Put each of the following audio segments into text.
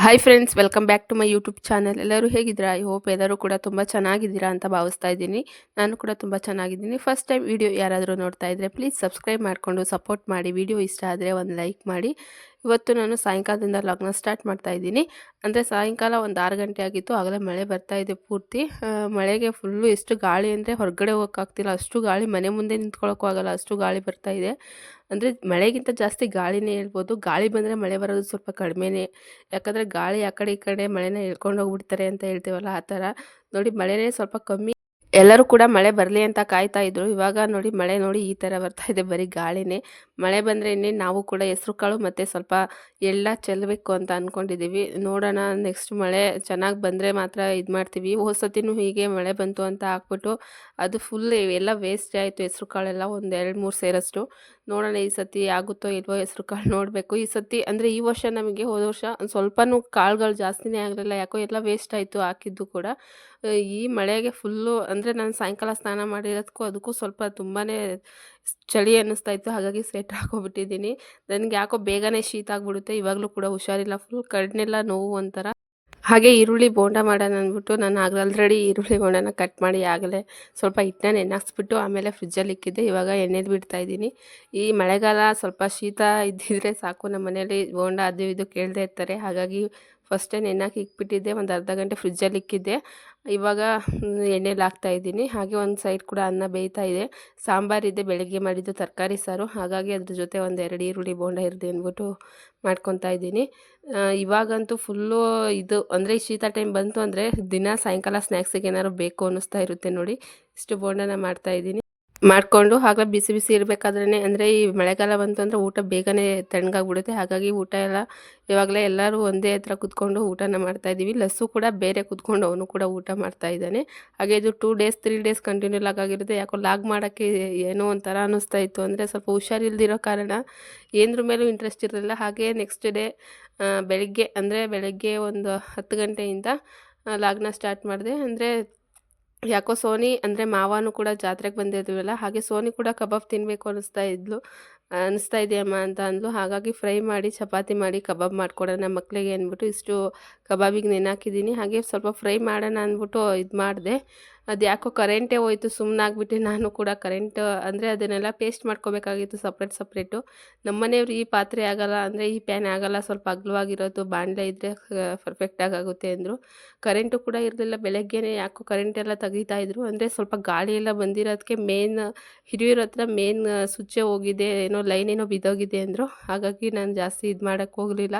Hi friends, welcome back to my YouTube channel. ಎಲ್ಲರೂ ಹೇಗಿದ್ದೀರಾ? I hope ಎಲ್ಲರೂ ಕೂಡ ತುಂಬ ಚೆನ್ನಾಗಿದ್ದೀರಾ ಅಂತ ಭಾವಿಸ್ತಾ ಇದ್ದೀನಿ. ನಾನು ಕೂಡ ತುಂಬ ಚೆನ್ನಾಗಿದ್ದೀನಿ. ಫಸ್ಟ್ ಟೈಮ್ ವಿಡಿಯೋ ಯಾರಾದರೂ ನೋಡ್ತಾ ಇದ್ದರೆ ಪ್ಲೀಸ್ ಸಬ್ಸ್ಕ್ರೈಬ್ ಮಾಡಿಕೊಂಡು ಸಪೋರ್ಟ್ ಮಾಡಿ. ವಿಡಿಯೋ ಇಷ್ಟ ಆದರೆ ಒಂದು ಲೈಕ್ ಮಾಡಿ. ಇವತ್ತು ನಾನು ಸಾಯಂಕಾಲದಿಂದ ಲಾಗ್ನ ಸ್ಟಾರ್ಟ್ ಮಾಡ್ತಾ ಇದ್ದೀನಿ. ಅಂದರೆ ಸಾಯಂಕಾಲ ಒಂದು 6 ಗಂಟೆ ಆಗಿತ್ತು. ಆಗಲೇ ಮಳೆ ಬರ್ತಾ ಇದೆ ಪೂರ್ತಿ. ಮಳೆಗೆ ಫುಲ್ಲು ಎಷ್ಟು ಗಾಳಿ ಅಂದರೆ ಹೊರಗಡೆ ಹೋಗೋಕ್ಕಾಗ್ತಿಲ್ಲ. ಅಷ್ಟು ಗಾಳಿ, ಮನೆ ಮುಂದೆ ನಿಂತ್ಕೊಳ್ಳೋಕ್ಕೂ ಆಗಲ್ಲ, ಅಷ್ಟು ಗಾಳಿ ಬರ್ತಾ ಇದೆ. ಅಂದರೆ ಮಳೆಗಿಂತ ಜಾಸ್ತಿ ಗಾಳಿನೇ ಹೇಳ್ಬೋದು. ಗಾಳಿ ಬಂದರೆ ಮಳೆ ಬರೋದು ಸ್ವಲ್ಪ ಕಡಿಮೆನೇ. ಯಾಕಂದರೆ ಗಾಳಿ ಆ ಕಡೆ ಈ ಕಡೆ ಮಳೆನ ಎಳ್ಕೊಂಡು ಹೋಗ್ಬಿಡ್ತಾರೆ ಅಂತ ಹೇಳ್ತೀವಲ್ಲ, ಆ ಥರ. ನೋಡಿ ಮಳೆನೇ ಸ್ವಲ್ಪ ಕಮ್ಮಿ. ಎಲ್ಲರೂ ಕೂಡ ಮಳೆ ಬರಲಿ ಅಂತ ಕಾಯ್ತಾ ಇದ್ರು. ಇವಾಗ ನೋಡಿ ಮಳೆ ನೋಡಿ ಈ ಥರ ಬರ್ತಾ ಇದೆ, ಬರೀ ಗಾಳಿನೇ. ಮಳೆ ಬಂದರೆ ಇನ್ನೇನು ನಾವು ಕೂಡ ಹೆಸ್ರು ಕಾಳು ಮತ್ತು ಸ್ವಲ್ಪ ಎಳ್ಳ ಚೆಲ್ಲಬೇಕು ಅಂತ ಅಂದ್ಕೊಂಡಿದ್ದೀವಿ. ನೋಡೋಣ, ನೆಕ್ಸ್ಟ್ ಮಳೆ ಚೆನ್ನಾಗಿ ಬಂದರೆ ಮಾತ್ರ ಇದು ಮಾಡ್ತೀವಿ. ಹೋದ ಸತಿನೂ ಹೀಗೆ ಮಳೆ ಬಂತು ಅಂತ ಹಾಕ್ಬಿಟ್ಟು ಅದು ಫುಲ್ ಎಲ್ಲ ವೇಸ್ಟ್ ಆಯಿತು. ಹೆಸ್ರು ಕಾಳೆಲ್ಲ ಒಂದು 2-3 ಸೇರಷ್ಟು. ನೋಡೋಣ ಈ ಸತಿ ಆಗುತ್ತೋ ಇಲ್ವೋ, ಹೆಸ್ರು ಕಾಳು ನೋಡಬೇಕು. ಈ ಸತಿ ಅಂದರೆ ಈ ವರ್ಷ ನಮಗೆ ಹೋದ ವರ್ಷ ಸ್ವಲ್ಪನೂ ಕಾಳುಗಳು ಜಾಸ್ತಿನೇ ಆಗಲಿಲ್ಲ. ಯಾಕೋ ಎಲ್ಲ ವೇಸ್ಟ್ ಆಯಿತು ಹಾಕಿದ್ದು ಕೂಡ. ಈ ಮಳೆಗೆ ಫುಲ್ಲು ಅಂದರೆ ನಾನು ಸಾಯಂಕಾಲ ಸ್ನಾನ ಮಾಡಿರೋದಕ್ಕೂ ಅದಕ್ಕೂ ಸ್ವಲ್ಪ ತುಂಬಾ ಚಳಿ ಅನ್ನಿಸ್ತಾ ಇತ್ತು. ಹಾಗಾಗಿ ಸ್ವೆಟರ್ ಹಾಕ್ಕೊಬಿಟ್ಟಿದ್ದೀನಿ. ನನಗೆ ಯಾಕೋ ಬೇಗನೆ ಶೀತ ಆಗಿಬಿಡುತ್ತೆ. ಇವಾಗಲೂ ಕೂಡ ಹುಷಾರಿಲ್ಲ, ಫುಲ್ ಕಣ್ಣೆಲ್ಲ ನೋವು ಒಂಥರ. ಹಾಗೆ ಈರುಳ್ಳಿ ಬೋಂಡ ಮಾಡೋಣ ಅಂದ್ಬಿಟ್ಟು ನಾನು ಆಲ್ರೆಡಿ ಈರುಳ್ಳಿ ಬೋಂಡನ ಕಟ್ ಮಾಡಿ ಆಗಲೇ ಸ್ವಲ್ಪ ಹಿಟ್ಟನ್ನ ನೆನೆಹಾಕ್ಸ್ಬಿಟ್ಟು ಆಮೇಲೆ ಫ್ರಿಜ್ಜಲ್ಲಿ ಇಕ್ಕಿದ್ದೆ. ಇವಾಗ ಎಣ್ಣೆಲಿ ಬಿಡ್ತಾ ಇದ್ದೀನಿ. ಈ ಮಳೆಗಾಲ ಸ್ವಲ್ಪ ಶೀತ ಇದ್ದಿದ್ರೆ ಸಾಕು, ನಮ್ಮ ಮನೇಲಿ ಬೋಂಡ ಅದು ಇದು ಕೇಳದೇ ಇರ್ತಾರೆ. ಹಾಗಾಗಿ ಫಸ್ಟೇ ನೆನೆಹಾಕಿ ಇಕ್ಬಿಟ್ಟಿದ್ದೆ, ಒಂದು ಅರ್ಧ ಗಂಟೆ ಫ್ರಿಜ್ಜಲ್ಲಿ ಇಕ್ಕಿದ್ದೆ. ಇವಾಗ ಎಣ್ಣೆಲಿ ಹಾಕ್ತಾಯಿದ್ದೀನಿ. ಹಾಗೆ ಒಂದು ಸೈಡ್ ಕೂಡ ಅನ್ನ ಬೇಯ್ತಾ ಇದೆ. ಸಾಂಬಾರಿದೆ, ಬೆಳಗ್ಗೆ ಮಾಡಿದ್ದು ತರಕಾರಿ ಸಾರು. ಹಾಗಾಗಿ ಅದ್ರ ಜೊತೆ ಒಂದು 2 ಈರುಳ್ಳಿ ಬೋಂಡ ಇರಲಿ ಅಂದ್ಬಿಟ್ಟು ಮಾಡ್ಕೊತಾ ಇದ್ದೀನಿ. ಇವಾಗಂತೂ ಫುಲ್ಲು ಇದು ಅಂದರೆ ಶೀತ ಟೈಮ್ ಬಂತು ಅಂದರೆ ದಿನ ಸಾಯಂಕಾಲ ಸ್ನ್ಯಾಕ್ಸಿಗೆ ಏನಾದ್ರು ಬೇಕು ಅನ್ನಿಸ್ತಾ ಇರುತ್ತೆ ನೋಡಿ. ಇಷ್ಟು ಬೋಂಡನ ಮಾಡ್ತಾಯಿದ್ದೀನಿ. ಮಾಡಿಕೊಂಡು ಆಗ ಬಿಸಿ ಬಿಸಿ ಇರಬೇಕಾದ್ರೇ, ಅಂದರೆ ಈ ಮಳೆಗಾಲ ಬಂತು ಅಂದರೆ ಊಟ ಬೇಗನೆ ತಣ್ಣಗಾಗ್ಬಿಡುತ್ತೆ. ಹಾಗಾಗಿ ಊಟ ಎಲ್ಲ ಇವಾಗಲೇ ಎಲ್ಲರೂ ಒಂದೇ ಹತ್ರ ಕೂತ್ಕೊಂಡು ಊಟನ ಮಾಡ್ತಾಯಿದ್ದೀವಿ. ಲಸ್ಸು ಕೂಡ ಬೇರೆ ಕೂತ್ಕೊಂಡು ಅವನು ಕೂಡ ಊಟ ಮಾಡ್ತಾ ಇದ್ದಾನೆ. ಹಾಗೆ ಇದು 2 ಡೇಸ್ 3 ಡೇಸ್ ಕಂಟಿನ್ಯೂ ಲಾಗ್ ಆಗಿರುತ್ತೆ. ಯಾಕೋ ಲಾಗ್ ಮಾಡೋಕ್ಕೆ ಏನೋ ಒಂಥರ ಅನ್ನಿಸ್ತಾ ಇತ್ತು. ಅಂದರೆ ಸ್ವಲ್ಪ ಹುಷಾರಿಲ್ದಿರೋ ಕಾರಣ ಏನರ ಮೇಲೂ ಇಂಟ್ರೆಸ್ಟ್ ಇರಲಿಲ್ಲ. ಹಾಗೆ ನೆಕ್ಸ್ಟ್ ಡೇ ಬೆಳಗ್ಗೆ ಒಂದು 10 ಗಂಟೆಯಿಂದ ಲಾಗ್ನ ಸ್ಟಾರ್ಟ್ ಮಾಡಿದೆ. ಅಂದರೆ ಯಾಕೋ ಸೋನಿ ಅಂದರೆ ಮಾವನೂ ಕೂಡ ಜಾತ್ರೆಗೆ ಬಂದಿದ್ವಲ್ಲ, ಹಾಗೆ ಸೋನಿ ಕೂಡ ಕಬಾಬ್ ತಿನ್ನಬೇಕು ಅನ್ನಿಸ್ತಾ ಇದೆಯಮ್ಮ ಅಂತ ಅಂದ್ಲು. ಹಾಗಾಗಿ ಫ್ರೈ ಮಾಡಿ ಚಪಾತಿ ಮಾಡಿ ಕಬಾಬ್ ಮಾಡಿಕೊಡೋಣ ಮಕ್ಕಳಿಗೆ ಅಂದ್ಬಿಟ್ಟು ಇಷ್ಟು ಕಬಾಬಿಗೆ ನೆನೆಹಾಕಿದ್ದೀನಿ. ಹಾಗೆ ಸ್ವಲ್ಪ ಫ್ರೈ ಮಾಡೋಣ ಅಂದ್ಬಿಟ್ಟು ಇದು ಮಾಡಿದೆ. ಅದು ಯಾಕೋ ಕರೆಂಟೇ ಹೋಯ್ತು. ಸುಮ್ಮನಾಗ್ಬಿಟ್ಟು ನಾನು ಕೂಡ ಅಂದರೆ ಅದನ್ನೆಲ್ಲ ಪೇಸ್ಟ್ ಮಾಡ್ಕೋಬೇಕಾಗಿತ್ತು ಸಪ್ರೇಟು. ನಮ್ಮ ಮನೆಯವ್ರು ಈ ಪಾತ್ರೆ ಆಗಲ್ಲ, ಅಂದರೆ ಈ ಪ್ಯಾನ್ ಆಗಲ್ಲ, ಸ್ವಲ್ಪ ಅಗಲವಾಗಿರೋದು ಬಾಣಲೆ ಇದ್ದರೆ ಪರ್ಫೆಕ್ಟಾಗಿ ಆಗುತ್ತೆ ಅಂದರು. ಕರೆಂಟು ಕೂಡ ಇರಲಿಲ್ಲ. ಬೆಳಗ್ಗೆನೇ ಯಾಕೋ ಕರೆಂಟೆಲ್ಲ ತೆಗಿತಾಯಿದ್ರು. ಅಂದರೆ ಸ್ವಲ್ಪ ಗಾಳಿ ಎಲ್ಲ ಬಂದಿರೋದಕ್ಕೆ ಹಿರಿಯೂರ ಹತ್ರ ಮೇನ್ ಸ್ವಿಚ್ಚೇ ಹೋಗಿದೆ, ಏನೋ ಲೈನ್ ಏನೋ ಬಿದ್ದೋಗಿದೆ ಅಂದರು. ಹಾಗಾಗಿ ನಾನು ಜಾಸ್ತಿ ಇದು ಮಾಡೋಕ್ಕೆ ಹೋಗಲಿಲ್ಲ.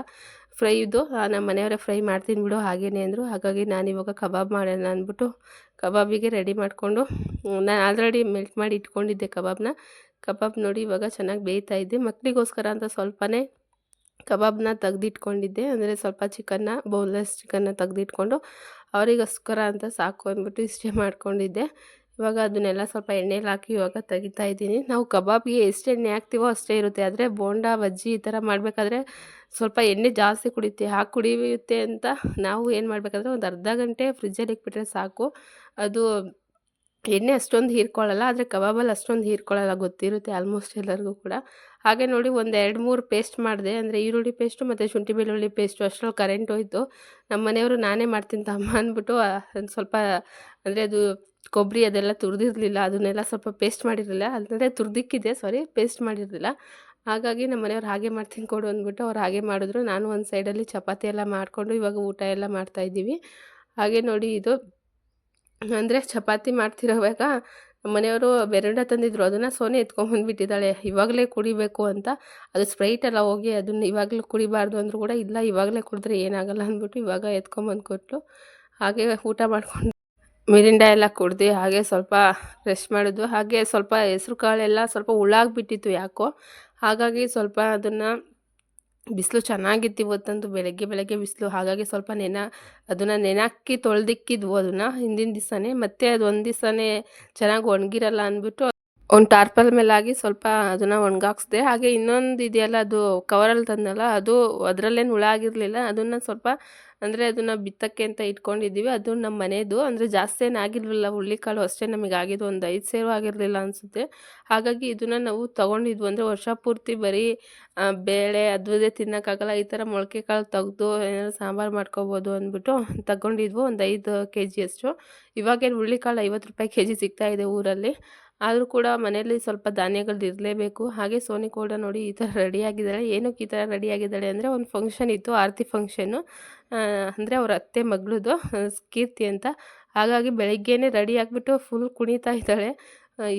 ಫ್ರೈದು ನಮ್ಮ ಮನೆಯವರೇ ಫ್ರೈ ಮಾಡ್ತೀನಿ ಬಿಡು ಹಾಗೇನೆ ಅಂದರು. ಹಾಗಾಗಿ ನಾನಿವಾಗ ಕಬಾಬ್ ಮಾಡೋಣ ಅಂದ್ಬಿಟ್ಟು ಕಬಾಬಿಗೆ ರೆಡಿ ಮಾಡಿಕೊಂಡು ನಾನು ಆಲ್ರೆಡಿ ಮೆಲ್ಟ್ ಮಾಡಿ ಇಟ್ಕೊಂಡಿದ್ದೆ ಕಬಾಬ್ ನೋಡಿ ಇವಾಗ ಚೆನ್ನಾಗಿ ಬೇಯ್ತಾ ಇದ್ದೆ. ಮಕ್ಕಳಿಗೋಸ್ಕರ ಅಂತ ಸ್ವಲ್ಪನೇ ಕಬಾಬ್ನ ತೆಗ್ದಿಟ್ಕೊಂಡಿದ್ದೆ. ಅಂದರೆ ಸ್ವಲ್ಪ ಬೋನ್ಲೆಸ್ ಚಿಕನ್ನ ತೆಗ್ದಿಟ್ಕೊಂಡು ಅವರಿಗೋಸ್ಕರ ಅಂತ ಸಾಕು ಅಂದ್ಬಿಟ್ಟು ಇಷ್ಟೇ ಮಾಡ್ಕೊಂಡಿದ್ದೆ. ಇವಾಗ ಅದನ್ನೆಲ್ಲ ಸ್ವಲ್ಪ ಎಣ್ಣೆಲಿ ಹಾಕಿ ಇವಾಗ ತೆಗಿತಾ ಇದ್ದೀನಿ. ನಾವು ಕಬಾಬ್ಗೆ ಎಷ್ಟು ಎಣ್ಣೆ ಹಾಕ್ತೀವೋ ಅಷ್ಟೇ ಇರುತ್ತೆ. ಆದರೆ ಬೋಂಡ ಬಜ್ಜಿ ಈ ಥರ ಮಾಡಬೇಕಾದ್ರೆ ಸ್ವಲ್ಪ ಎಣ್ಣೆ ಜಾಸ್ತಿ ಕುಡಿಯುತ್ತೆ ಅಂತ ನಾವು ಏನು ಮಾಡಬೇಕಂದ್ರೆ ಒಂದು ಅರ್ಧ ಗಂಟೆ ಫ್ರಿಜ್ಜಲ್ಲಿ ಇಟ್ಬಿಟ್ರೆ ಸಾಕು. ಅದು ಎಣ್ಣೆ ಅಷ್ಟೊಂದು ಹೀರ್ಕೊಳ್ಳಲ್ಲ. ಆದರೆ ಕಬಾಬಲ್ಲಿ ಅಷ್ಟೊಂದು ಹೀರ್ಕೊಳ್ಳಲ್ಲ, ಗೊತ್ತಿರುತ್ತೆ ಆಲ್ಮೋಸ್ಟ್ ಎಲ್ಲರಿಗೂ ಕೂಡ. ಹಾಗೆ ನೋಡಿ ಒಂದು 2-3 ಪೇಸ್ಟ್ ಮಾಡಿದೆ. ಅಂದರೆ ಈರುಳ್ಳಿ ಪೇಸ್ಟು ಮತ್ತು ಶುಂಠಿ ಬೆಳ್ಳುಳ್ಳಿ ಪೇಸ್ಟು. ಅಷ್ಟರಲ್ಲಿ ಕರೆಂಟ್ ಹೋಯಿತು. ನಮ್ಮ ಮನೆಯವರು ನಾನೇ ಮಾಡ್ತೀನಿ ತಮ್ಮ ಅಂದ್ಬಿಟ್ಟು ಒಂದು ಸ್ವಲ್ಪ, ಅಂದರೆ ಅದು ಕೊಬ್ಬರಿ ಅದೆಲ್ಲ ತುರಿದಿರಲಿಲ್ಲ, ಅದನ್ನೆಲ್ಲ ಸ್ವಲ್ಪ ಪೇಸ್ಟ್ ಮಾಡಿರಲಿಲ್ಲ. ಅಂದರೆ ಪೇಸ್ಟ್ ಮಾಡಿರಲಿಲ್ಲ. ಹಾಗಾಗಿ ನಮ್ಮ ಮನೆಯವ್ರು ಹಾಗೆ ಮಾಡ್ತೀನಿ ಕೊಡು ಅಂದ್ಬಿಟ್ಟು ಅವ್ರು ಹಾಗೆ ಮಾಡಿದ್ರು. ನಾನು ಒಂದು ಸೈಡಲ್ಲಿ ಚಪಾತಿ ಎಲ್ಲ ಮಾಡಿಕೊಂಡು ಇವಾಗ ಊಟ ಎಲ್ಲ ಮಾಡ್ತಾಯಿದ್ದೀವಿ. ಹಾಗೆ ನೋಡಿ ಇದು ಅಂದರೆ ಚಪಾತಿ ಮಾಡ್ತಿರೋವಾಗ ನಮ್ಮ ಮನೆಯವರು ಬೆರಡ ತಂದಿದ್ರು. ಅದನ್ನು ಸೋನೆ ಎತ್ಕೊಂಡ್ಬಂದುಬಿಟ್ಟಿದ್ದಾಳೆ ಇವಾಗಲೇ ಕುಡಿಬೇಕು ಅಂತ. ಅದು ಸ್ಪ್ರೈಟ್ ಎಲ್ಲ ಹೋಗಿ ಅದನ್ನು ಇವಾಗಲೂ ಕುಡಿಬಾರ್ದು ಅಂದರೂ ಕೂಡ ಇಲ್ಲ, ಇವಾಗಲೇ ಕುಡಿದ್ರೆ ಏನಾಗಲ್ಲ ಅಂದ್ಬಿಟ್ಟು ಇವಾಗ ಎತ್ಕೊಂಬಂದು ಕೊಟ್ಟಳು. ಹಾಗೆ ಊಟ ಮಾಡ್ಕೊಂಡು ಮಿರಿಂಡ ಎಲ್ಲ ಕುಡ್ದು ಹಾಗೆ ಸ್ವಲ್ಪ ರೆಸ್ಟ್ ಮಾಡಿದ್ವು. ಹಾಗೆ ಸ್ವಲ್ಪ ಹೆಸ್ರು ಕಾಳೆಲ್ಲ ಸ್ವಲ್ಪ ಹುಳಾಗ್ಬಿಟ್ಟಿತ್ತು ಯಾಕೋ. ಹಾಗಾಗಿ ಸ್ವಲ್ಪ ಅದನ್ನು ಬಿಸಿಲು ಚೆನ್ನಾಗಿತ್ತು ಇವತ್ತಂತೂ, ಬೆಳಗ್ಗೆ ಬಿಸಿಲು. ಹಾಗಾಗಿ ಸ್ವಲ್ಪ ಅದನ್ನು ನೆನೆಹಾಕಿ ತೊಳೆದಿಕ್ಕಿದ್ವು ಅದನ್ನು ಹಿಂದಿನ ದಿವಸನೇ. ಮತ್ತು ಅದು ಒಂದು ದಿವಸನೇ ಚೆನ್ನಾಗಿ ಒಣಗಿರಲ್ಲ ಅಂದ್ಬಿಟ್ಟು ಒಂದು ಟಾರ್ಪಲ್ ಮೇಲೆ ಹಾಕಿ ಸ್ವಲ್ಪ ಅದನ್ನು ಒಣಗಾಕ್ಸ್ದೆ. ಹಾಗೆ ಇನ್ನೊಂದು ಇದೆಯಲ್ಲ, ಅದು ಕವರಲ್ಲಿ ತಂದನಲ್ಲ, ಅದು ಅದರಲ್ಲೇನು ಹುಳ ಆಗಿರಲಿಲ್ಲ. ಅದನ್ನು ಸ್ವಲ್ಪ ಅಂದರೆ ಅದನ್ನು ಬಿತ್ತಕ್ಕೆ ಅಂತ ಇಟ್ಕೊಂಡಿದ್ದೀವಿ. ಅದು ನಮ್ಮ ಮನೆಯದು. ಅಂದರೆ ಜಾಸ್ತಿ ಏನು ಆಗಿರಲಿಲ್ಲ, ಹುಳ್ಳಿಕಾಳು ಅಷ್ಟೇ ನಮಗೆ ಆಗಿದ್ದು. ಒಂದು 5 ಸೇರು ಆಗಿರಲಿಲ್ಲ ಅನಿಸುತ್ತೆ. ಹಾಗಾಗಿ ಇದನ್ನು ನಾವು ತೊಗೊಂಡಿದ್ವು. ಅಂದರೆ ವರ್ಷ ಪೂರ್ತಿ ಬರೀ ಬೇಳೆ ಅದು ಇದೇ ತಿನ್ನೋಕ್ಕಾಗಲ್ಲ. ಈ ಥರ ಮೊಳಕೆ ಕಾಳು ತೆಗ್ದು ಏನಾದ್ರು ಸಾಂಬಾರು ಮಾಡ್ಕೊಬೋದು ಅಂದ್ಬಿಟ್ಟು ತಗೊಂಡಿದ್ವು, ಒಂದು 5 ಕೆ ಜಿಯಷ್ಟು. ಇವಾಗೇನು ಹುಳ್ಳಿಕಾಳು 50 ರೂಪಾಯಿ ಕೆ ಜಿ ಸಿಗ್ತಾಯಿದೆ ಊರಲ್ಲಿ. ಆದರೂ ಕೂಡ ಮನೆಯಲ್ಲಿ ಸ್ವಲ್ಪ ಧಾನ್ಯಗಳು ಇರಲೇಬೇಕು. ಹಾಗೆ ಸೋನಿ ಕೂಡ ನೋಡಿ ಈ ಥರ ರೆಡಿಯಾಗಿದ್ದಾಳೆ. ಏನಕ್ಕೆ ಈ ಥರ ರೆಡಿಯಾಗಿದ್ದಾಳೆ ಅಂದರೆ, ಒಂದು ಫಂಕ್ಷನ್ ಇತ್ತು, ಆರತಿ ಫಂಕ್ಷನ್ನು. ಅಂದರೆ ಅವ್ರ ಅತ್ತೆ ಮಗಳದು, ಕೀರ್ತಿ ಅಂತ. ಹಾಗಾಗಿ ಬೆಳಿಗ್ಗೆನೇ ರೆಡಿ ಆಗಿಬಿಟ್ಟು ಫುಲ್ ಕುಣಿತಾ ಇದ್ದಾಳೆ.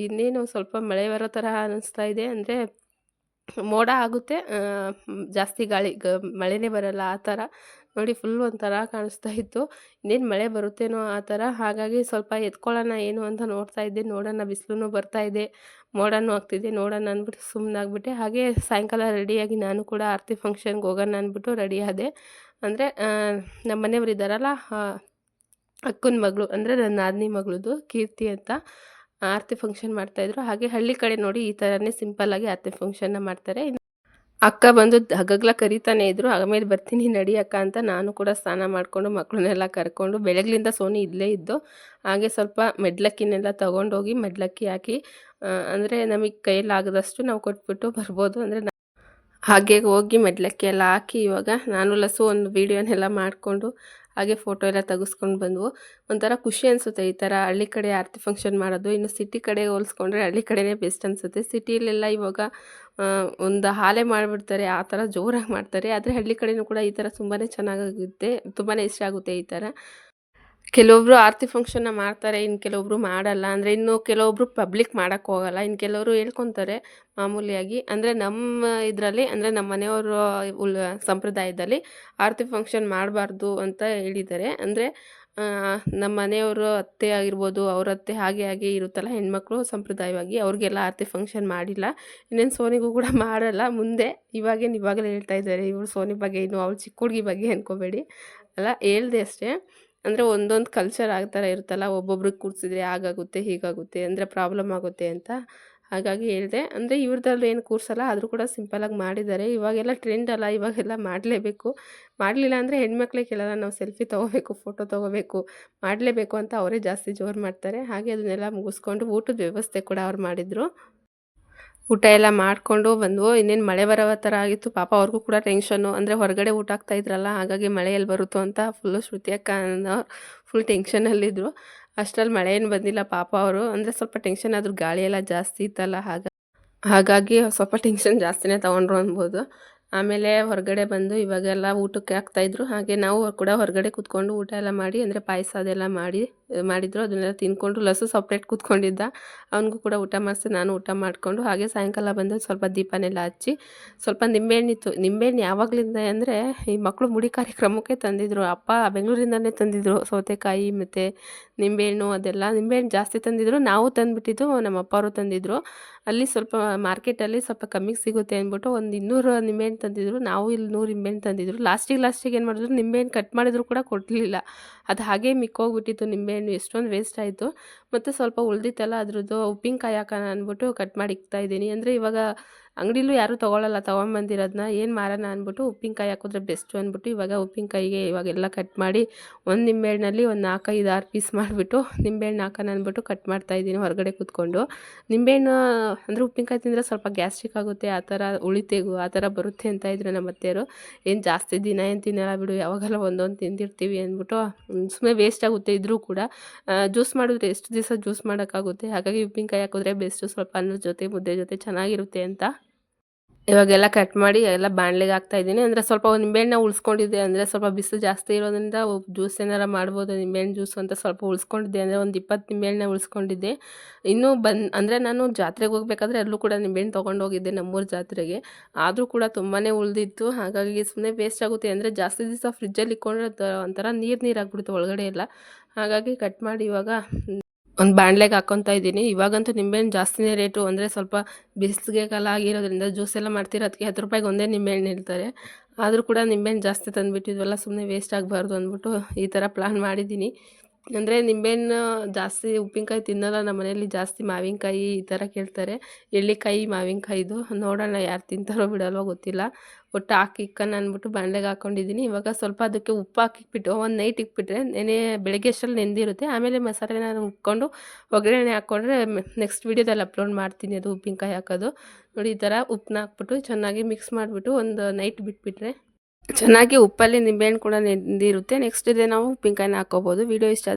ಇನ್ನೇನು ಸ್ವಲ್ಪ ಮಳೆ ಬರೋ ಥರ ಅನ್ನಿಸ್ತಾ ಇದೆ. ಅಂದರೆ ಮೋಡ ಆಗುತ್ತೆ, ಜಾಸ್ತಿ ಗಾಳಿ ಮಳೆನೇ ಬರಲ್ಲ ಆ ಥರ. ನೋಡಿ ಫುಲ್ ಒಂಥರ ಕಾಣಿಸ್ತಾ ಇತ್ತು. ಇನ್ನೇನು ಮಳೆ ಬರುತ್ತೇನೋ ಆ ಥರ. ಹಾಗಾಗಿ ಸ್ವಲ್ಪ ಎತ್ಕೊಳ್ಳೋಣ ಏನು ಅಂತ ನೋಡ್ತಾ ಇದ್ದೆ. ನೋಡೋಣ, ಬಿಸಿಲೂ ಬರ್ತಾ ಇದೆ, ಮೋಡನೂ ಆಗ್ತಿದೆ, ನೋಡೋಣ ಅಂದ್ಬಿಟ್ಟು ಸುಮ್ಮನಾಗ್ಬಿಟ್ಟೆ. ಹಾಗೆ ಸಾಯಂಕಾಲ ರೆಡಿಯಾಗಿ ನಾನು ಕೂಡ ಆರತಿ ಫಂಕ್ಷನ್ಗೆ ಹೋಗೋಣ ಅಂದ್ಬಿಟ್ಟು ರೆಡಿ ಆದೆ. ಅಂದರೆ ನಮ್ಮ ಮನೆಯವ್ರು ಇದ್ದಾರಲ್ಲ, ಅಕ್ಕನ ಮಗಳು, ಅಂದರೆ ನನ್ನ ನಾದಿನಿ ಮಗಳದು, ಕೀರ್ತಿ ಅಂತ. ಆರತಿ ಫಂಕ್ಷನ್ ಮಾಡ್ತಾಯಿದ್ರು. ಹಾಗೆ ಹಳ್ಳಿ ಕಡೆ ನೋಡಿ ಈ ಥರನೇ ಸಿಂಪಲ್ಲಾಗಿ ಆರತಿ ಫಂಕ್ಷನ್ನ ಮಾಡ್ತಾರೆ. ಅಕ್ಕ ಬಂದು ಹಗಗ್ಲ ಕರಿತಾನೆ ಇದ್ರು. ಆಮೇಲೆ ಬರ್ತೀನಿ ನಡಿ ಅಕ್ಕ ಅಂತ ನಾನು ಕೂಡ ಸ್ನಾನ ಮಾಡಿಕೊಂಡು ಮಕ್ಕಳನ್ನೆಲ್ಲ ಕರ್ಕೊಂಡು, ಬೆಳಗ್ಲಿಂದ ಸೋನಿ ಇಲ್ಲೇ ಇದ್ದು. ಹಾಗೆ ಸ್ವಲ್ಪ ಮೆಡ್ಲಕ್ಕಿನೆಲ್ಲ ತೊಗೊಂಡೋಗಿ ಮೆಡ್ಲಕ್ಕಿ ಹಾಕಿ, ಅಂದರೆ ನಮಗೆ ಕೈಲಾಗದಷ್ಟು ನಾವು ಕೊಟ್ಬಿಟ್ಟು ಬರ್ಬೋದು. ಅಂದರೆ ಹಾಗೆ ಹೋಗಿ ಮೆಡ್ಲಕ್ಕಿ ಎಲ್ಲ ಹಾಕಿ ಇವಾಗ ನಾನು ಲಸು ಒಂದು ವೀಡಿಯೋನೆಲ್ಲ ಮಾಡಿಕೊಂಡು ಹಾಗೆ ಫೋಟೋ ಎಲ್ಲ ತೆಗೆಸ್ಕೊಂಡು ಬಂದವು. ಒಂಥರ ಖುಷಿ ಅನಿಸುತ್ತೆ ಈ ಥರ ಹಳ್ಳಿ ಕಡೆ ಆರತಿ ಫಂಕ್ಷನ್ ಮಾಡೋದು. ಇನ್ನು ಸಿಟಿ ಕಡೆ ಹೋಲಿಸ್ಕೊಂಡ್ರೆ ಹಳ್ಳಿ ಕಡೆನೇ ಬೆಸ್ಟ್ ಅನಿಸುತ್ತೆ. ಸಿಟಿಲೆಲ್ಲ ಇವಾಗ ಒಂದು ಹಾಲೆ ಮಾಡಿಬಿಡ್ತಾರೆ, ಆ ಥರ ಜೋರಾಗಿ ಮಾಡ್ತಾರೆ. ಆದರೆ ಹಳ್ಳಿ ಕಡೆಯೂ ಕೂಡ ಈ ಥರ ತುಂಬಾ ಚೆನ್ನಾಗಾಗುತ್ತೆ, ತುಂಬಾ ಇಷ್ಟ ಆಗುತ್ತೆ ಈ ಥರ. ಕೆಲವೊಬ್ರು ಆರತಿ ಫಂಕ್ಷನ್ನ ಮಾಡ್ತಾರೆ, ಇನ್ನು ಕೆಲವೊಬ್ರು ಮಾಡಲ್ಲ. ಅಂದರೆ ಇನ್ನು ಕೆಲವೊಬ್ರು ಪಬ್ಲಿಕ್ ಮಾಡೋಕ್ಕೆ ಹೋಗಲ್ಲ, ಇನ್ನು ಕೆಲವರು ಹೇಳ್ಕೊತಾರೆ ಮಾಮೂಲಿಯಾಗಿ. ಅಂದರೆ ನಮ್ಮ ಇದರಲ್ಲಿ, ಅಂದರೆ ನಮ್ಮ ಮನೆಯವರು ಸಂಪ್ರದಾಯದಲ್ಲಿ ಆರತಿ ಫಂಕ್ಷನ್ ಮಾಡಬಾರ್ದು ಅಂತ ಹೇಳಿದ್ದಾರೆ. ಅಂದರೆ ನಮ್ಮ ಮನೆಯವರು ಅತ್ತೆ ಆಗಿರ್ಬೋದು, ಅವ್ರ ಅತ್ತೆ ಹಾಗೆ ಹಾಗೆ ಇರುತ್ತಲ್ಲ ಹೆಣ್ಮಕ್ಳು ಸಂಪ್ರದಾಯವಾಗಿ, ಅವ್ರಿಗೆಲ್ಲ ಆರತಿ ಫಂಕ್ಷನ್ ಮಾಡಿಲ್ಲ. ಇನ್ನೇನು ಸೋನಿಗೂ ಕೂಡ ಮಾಡಲ್ಲ ಮುಂದೆ. ಇವಾಗಲೇ ಹೇಳ್ತಾ ಇದ್ದಾರೆ ಇವಳು ಸೋನಿ ಬಗ್ಗೆ, ಇನ್ನು ಅವಳು ಚಿಕ್ಕ ಹುಡುಗಿ ಬಗ್ಗೆ ಅಂದ್ಕೋಬೇಡಿ, ಅಲ್ಲ ಹೇಳಿದೆ ಅಷ್ಟೇ. ಅಂದರೆ ಒಂದೊಂದು ಕಲ್ಚರ್ ಆ ಥರ ಇರುತ್ತಲ್ಲ, ಒಬ್ಬೊಬ್ರಿಗೆ ಕೂರಿಸಿದ್ರೆ ಹಾಗಾಗುತ್ತೆ ಹೀಗಾಗುತ್ತೆ, ಅಂದರೆ ಪ್ರಾಬ್ಲಮ್ ಆಗುತ್ತೆ ಅಂತ. ಹಾಗಾಗಿ ಹೇಳಿದೆ. ಅಂದರೆ ಇವ್ರದ್ರಲ್ಲಿ ಏನು ಕೂರಿಸಲ್ಲ, ಆದರೂ ಕೂಡ ಸಿಂಪಲಾಗಿ ಮಾಡಿದ್ದಾರೆ. ಇವಾಗೆಲ್ಲ ಟ್ರೆಂಡ್ ಅಲ್ಲ, ಇವಾಗೆಲ್ಲ ಮಾಡಲೇಬೇಕು. ಮಾಡಲಿಲ್ಲ ಅಂದರೆ ಹೆಣ್ಮಕ್ಳೇ ಕೇಳಲ್ಲ, ನಾವು ಸೆಲ್ಫಿ ತೊಗೋಬೇಕು, ಫೋಟೋ ತೊಗೋಬೇಕು, ಮಾಡಲೇಬೇಕು ಅಂತ ಅವರೇ ಜಾಸ್ತಿ ಜೋರು ಮಾಡ್ತಾರೆ. ಹಾಗೆ ಅದನ್ನೆಲ್ಲ ಮುಗಿಸ್ಕೊಂಡು ಊಟದ ವ್ಯವಸ್ಥೆ ಕೂಡ ಅವ್ರು ಮಾಡಿದರು. ಊಟ ಎಲ್ಲ ಮಾಡಿಕೊಂಡು ಬಂದವು. ಇನ್ನೇನು ಮಳೆ ಬರೋ ಥರ ಆಗಿತ್ತು. ಪಾಪ ಅವ್ರಿಗೂ ಕೂಡ ಟೆನ್ಷನ್ನು. ಅಂದರೆ ಹೊರಗಡೆ ಊಟ ಆಗ್ತಾಯಿದ್ರಲ್ಲ, ಹಾಗಾಗಿ ಮಳೆ ಎಲ್ಲಿ ಬರುತ್ತೋ ಅಂತ ಫುಲ್ಲು ಶ್ರುತಿ ಅಕ್ಕ ಫುಲ್ ಟೆನ್ಷನಲ್ಲಿದ್ದರು. ಅಷ್ಟರಲ್ಲಿ ಮಳೆ ಏನು ಬಂದಿಲ್ಲ ಪಾಪ ಅವರು. ಅಂದರೆ ಸ್ವಲ್ಪ ಟೆನ್ಷನ್ ಆದರೂ ಗಾಳಿ ಎಲ್ಲ ಜಾಸ್ತಿ ಇತ್ತಲ್ಲ, ಹಾಗಾಗಿ ಸ್ವಲ್ಪ ಟೆನ್ಷನ್ ಜಾಸ್ತಿನೇ ತೊಗೊಂಡ್ರು ಅನ್ಬೋದು. ಆಮೇಲೆ ಹೊರಗಡೆ ಬಂದು ಇವಾಗೆಲ್ಲ ಊಟಕ್ಕೆ ಹಾಕ್ತಾಯಿದ್ರು. ಹಾಗೆ ನಾವು ಕೂಡ ಹೊರಗಡೆ ಕೂತ್ಕೊಂಡು ಊಟ ಎಲ್ಲ ಮಾಡಿ, ಅಂದರೆ ಪಾಯಸ ಅದೆಲ್ಲ ಮಾಡಿದ್ರು. ಅದನ್ನೆಲ್ಲ ತಿಂದ್ಕೊಂಡು ಲಸು ಸಪ್ರೇಟ್ ಕೂತ್ಕೊಂಡಿದ್ದ, ಅವನಿಗೂ ಕೂಡ ಊಟ ಮಾಡಿಸಿ ನಾನು ಊಟ ಮಾಡಿಕೊಂಡು, ಹಾಗೆ ಸಾಯಂಕಾಲ ಬಂದು ಸ್ವಲ್ಪ ದೀಪನೆಲ್ಲ ಹಚ್ಚಿ, ಸ್ವಲ್ಪ ನಿಂಬೆಹಣ್ಣಿತ್ತು. ನಿಂಬೆಹಣ್ಣು ಯಾವಾಗಲಿಂದ ಅಂದರೆ ಈ ಮಕ್ಕಳು ಮುಡಿ ಕಾರ್ಯಕ್ರಮಕ್ಕೆ ತಂದಿದ್ರು. ಅಪ್ಪ ಬೆಂಗಳೂರಿಂದನೇ ತಂದಿದ್ರು, ಸೌತೆಕಾಯಿ ಮತ್ತು ನಿಂಬೆಹಣ್ಣು ಅದೆಲ್ಲ. ನಿಂಬೆಹಣ್ಣು ಜಾಸ್ತಿ ತಂದಿದ್ರು, ನಾವು ತಂದುಬಿಟ್ಟಿದ್ದು, ನಮ್ಮ ಅಪ್ಪವರು ತಂದಿದ್ರು. ಅಲ್ಲಿ ಸ್ವಲ್ಪ ಮಾರ್ಕೆಟಲ್ಲಿ ಸ್ವಲ್ಪ ಕಮ್ಮಿಗೆ ಸಿಗುತ್ತೆ ಅಂದ್ಬಿಟ್ಟು ಒಂದು 200 ನಿಂಬೆಹಣ್ಣು ತಂದಿದ್ರು. ನಾವು ಇಲ್ಲಿ 100 ನಿಂಬೆಹಣ್ಣು ತಂದಿದ್ರು. ಲಾಸ್ಟಿಗೆ ಏನು ಮಾಡಿದ್ರು, ನಿಂಬೆಹಣ್ಣು ಕಟ್ ಮಾಡಿದ್ರು ಕೂಡ ಕೊಡಲಿಲ್ಲ. ಅದು ಹಾಗೇ ಮಿಕ್ಕೋಗ್ಬಿಟ್ಟಿತ್ತು ನಿಂಬೆಹಣ್ಣು, ಎಷ್ಟೊಂದು ವೇಸ್ಟ್ ಆಯಿತು. ಮತ್ತು ಸ್ವಲ್ಪ ಉಳಿದಿತ್ತಲ್ಲ, ಅದ್ರದ್ದು ಉಪ್ಪಿನಕಾಯಿ ಹಾಕೋಣ ಅಂದ್ಬಿಟ್ಟು ಕಟ್ ಮಾಡಿ ಇಕ್ತಾಯಿದ್ದೀನಿ. ಅಂದರೆ ಇವಾಗ ಅಂಗಡಿಲೂ ಯಾರೂ ತೊಗೊಳ್ಳಲ್ಲ, ತೊಗೊಂಬಂದಿರೋದನ್ನ ಏನು ಮಾರೋಣ ಅಂದ್ಬಿಟ್ಟು ಉಪ್ಪಿನಕಾಯಿ ಹಾಕಿದ್ರೆ ಬೆಸ್ಟು ಅಂದ್ಬಿಟ್ಟು ಇವಾಗ ಉಪ್ಪಿನಕಾಯಿಗೆ ಇವಾಗೆಲ್ಲ ಕಟ್ ಮಾಡಿ, ಒಂದು ನಿಂಬೆಹಣ್ಣಲ್ಲಿ ಒಂದು 4-5-6 ಪೀಸ್ ಮಾಡಿಬಿಟ್ಟು ನಿಂಬೆಹಣ್ಣು ಹಾಕೋಣ ಅಂದ್ಬಿಟ್ಟು ಕಟ್ ಮಾಡ್ತಾಯಿದ್ದೀನಿ ಹೊರಗಡೆ ಕೂತ್ಕೊಂಡು. ನಿಂಬೆಹಣ್ಣು ಅಂದರೆ ಉಪ್ಪಿನಕಾಯಿ ತಿಂದರೆ ಸ್ವಲ್ಪ ಗ್ಯಾಸ್ಟ್ರಿಕ್ ಆಗುತ್ತೆ, ಆ ಥರ ಉಳಿತೆಗೂ ಆ ಥರ ಬರುತ್ತೆ ಅಂತ ಇದ್ರು ನಮ್ಮ ಅತ್ತೆಯರು. ಏನು ಜಾಸ್ತಿ ದಿನ ಏನು ತಿನ್ನಲ್ಲ ಬಿಡು, ಯಾವಾಗೆಲ್ಲ ಒಂದೊಂದು ತಿಂದಿರ್ತೀವಿ ಅಂದ್ಬಿಟ್ಟು ಸುಮ್ಮನೆ ವೇಸ್ಟ್ ಆಗುತ್ತೆ. ಇದ್ರೂ ಕೂಡ ಜ್ಯೂಸ್ ಮಾಡಿದ್ರೆ ಎಷ್ಟು ದಿವಸ ಜ್ಯೂಸ್ ಮಾಡೋಕ್ಕಾಗುತ್ತೆ. ಹಾಗಾಗಿ ಉಪ್ಪಿನಕಾಯಿ ಹಾಕಿದ್ರೆ ಬೆಸ್ಟು, ಸ್ವಲ್ಪ ಅನ್ನದ ಜೊತೆ ಮುದ್ದೆ ಜೊತೆ ಚೆನ್ನಾಗಿರುತ್ತೆ ಅಂತ ಇವಾಗೆಲ್ಲ ಕಟ್ ಮಾಡಿ ಎಲ್ಲ ಬಾಣಲೆಗೆ ಹಾಕ್ತಾಯಿದ್ದೀನಿ. ಅಂದರೆ ಸ್ವಲ್ಪ ನಿಂಬೆಹಣ್ಣ ಉಳಿಸ್ಕೊಂಡಿದ್ದೆ, ಅಂದರೆ ಸ್ವಲ್ಪ ಬಿಸಿಲು ಜಾಸ್ತಿ ಇರೋದ್ರಿಂದ ಜ್ಯೂಸ್ ಏನಾರು ಮಾಡ್ಬೋದು, ನಿಂಬೆಹಣ್ಣು ಜ್ಯೂಸು ಅಂತ ಸ್ವಲ್ಪ ಉಳಿಸ್ಕೊಂಡಿದ್ದೆ. ಅಂದರೆ ಒಂದು 20 ನಿಂಬೆಹಣ್ಣ ಉಳಿಸ್ಕೊಂಡಿದ್ದೆ. ಇನ್ನೂ ಅಂದರೆ ನಾನು ಜಾತ್ರೆಗೆ ಹೋಗ್ಬೇಕಾದ್ರೆ ಅಲ್ಲೂ ಕೂಡ ನಿಂಬೆಹಣ್ಣು ತೊಗೊಂಡೋಗಿದ್ದೆ, ನಮ್ಮೂರ ಜಾತ್ರೆಗೆ. ಆದರೂ ಕೂಡ ತುಂಬಾ ಉಳಿದಿತ್ತು. ಹಾಗಾಗಿ ಸುಮ್ಮನೆ ವೇಸ್ಟ್ ಆಗುತ್ತೆ. ಅಂದರೆ ಜಾಸ್ತಿ ದಿವಸ ಫ್ರಿಜ್ಜಲ್ಲಿ ಇಟ್ಕೊಂಡ್ರೆ ಒಂಥರ ನೀರಾಗ್ಬಿಡುತ್ತೆ ಒಳಗಡೆ ಎಲ್ಲ. ಹಾಗಾಗಿ ಕಟ್ ಮಾಡಿ ಇವಾಗ ಒಂದು ಬಾಣಲೆಗೆ ಹಾಕ್ಕೊತಾ ಇದ್ದೀನಿ. ಇವಾಗಂತೂ ನಿಂಬೆಹಣ್ಣು ಜಾಸ್ತಿನೇ ರೇಟು. ಅಂದರೆ ಸ್ವಲ್ಪ ಬಿಸಿಲಿಗೆ ಕಾಲ ಆಗಿರೋದ್ರಿಂದ ಜ್ಯೂಸ್ ಎಲ್ಲ ಮಾಡ್ತಿರೋದಕ್ಕೆ 10 ರೂಪಾಯಿಗೆ ಒಂದೇ ನಿಂಬೆಹಣ್ಣು ಹೇಳ್ತಾರೆ. ಆದರೂ ಕೂಡ ನಿಂಬೆಹಣ್ಣು ಜಾಸ್ತಿ ತಂದುಬಿಟ್ಟಿದ್ವಲ್ಲ, ಸುಮ್ಮನೆ ವೇಸ್ಟ್ ಆಗಬಾರ್ದು ಅಂದ್ಬಿಟ್ಟು ಈ ಥರ ಪ್ಲ್ಯಾನ್ ಮಾಡಿದ್ದೀನಿ. ಅಂದರೆ ನಿಂಬೆಹಣ್ಣು ಜಾಸ್ತಿ ಉಪ್ಪಿನಕಾಯಿ ತಿನ್ನಲ್ಲ ನಮ್ಮ ಮನೆಯಲ್ಲಿ, ಜಾಸ್ತಿ ಮಾವಿನಕಾಯಿ ಈ ಥರ ಕೇಳ್ತಾರೆ. ಎಳ್ಳಿಕಾಯಿ ಮಾವಿನಕಾಯಿದು ನೋಡೋಣ ಯಾರು ತಿಂತಾರೋ ಬಿಡಲ್ವೋ ಗೊತ್ತಿಲ್ಲ. ಒಟ್ಟು ಹಾಕಿಕ್ಕನ ಅಂದ್ಬಿಟ್ಟು ಬಾಣಲೆಗೆ ಹಾಕ್ಕೊಂಡಿದ್ದೀನಿ. ಇವಾಗ ಸ್ವಲ್ಪ ಅದಕ್ಕೆ ಉಪ್ಪು ಹಾಕಿಬಿಟ್ಟು ಒಂದು ನೈಟ್ ಇಟ್ಬಿಟ್ರೆ ಬೆಳಗ್ಗೆ ಅಷ್ಟರಲ್ಲಿ ನೆಂದಿರುತ್ತೆ. ಆಮೇಲೆ ಮಸಾಲೆನ ರುಬ್ಕೊಂಡು ಒಗ್ಗರಣೆ ಹಾಕ್ಕೊಂಡ್ರೆ ನೆಕ್ಸ್ಟ್ ವೀಡಿಯೋದಲ್ಲಿ ಅಪ್ಲೋಡ್ ಮಾಡ್ತೀನಿ ಅದು ಉಪ್ಪಿನಕಾಯಿ ಹಾಕೋದು. ನೋಡಿ ಈ ಥರ ಉಪ್ಪನ್ನ ಹಾಕ್ಬಿಟ್ಟು ಚೆನ್ನಾಗಿ ಮಿಕ್ಸ್ ಮಾಡಿಬಿಟ್ಟು ಒಂದು ನೈಟ್ ಬಿಟ್ಬಿಟ್ರೆ ಚೆನ್ನಾಗಿ ಉಪ್ಪಲ್ಲಿ ನಿಂಬೆಹಣ್ಣು ಕೂಡ ನೆಂದಿರುತ್ತೆ. ನೆಕ್ಸ್ಟ್ ಡೇ ನಾವು ಉಪ್ಪಿನಕಾಯಿನ ಹಾಕ್ಕೋಬೋದು. ವಿಡಿಯೋ ಇಷ್ಟ